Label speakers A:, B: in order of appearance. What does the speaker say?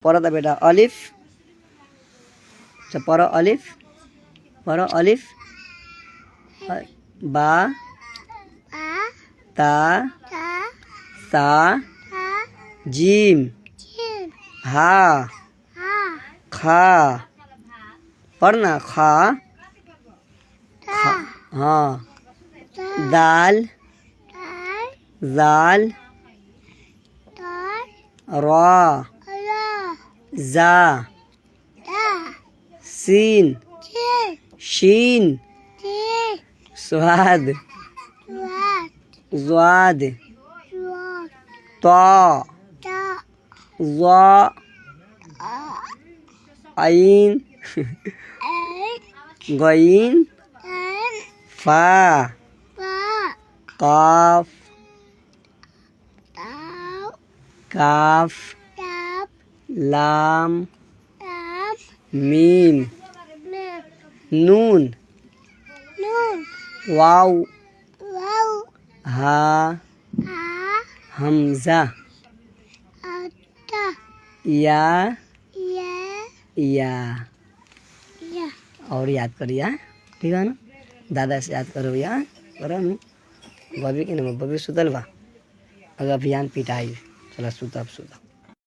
A: पढ़ो था बेटा अलिफ अच्छा पढ़ो अलिफ बा ता सा जीम हा खा पढ़ना खा हाँ दाल जाल रा जा सीन शीन स्वाद ज़्वाद ता ज़ा आइन गईन फा काफ काफ लाम मीम नून वाव हा हमजा या और याद करिए ठीक है ना दादा से याद करो या करो ना बबी के ना बबी सुतल बा अगर अभियान पिटाई चला सुतब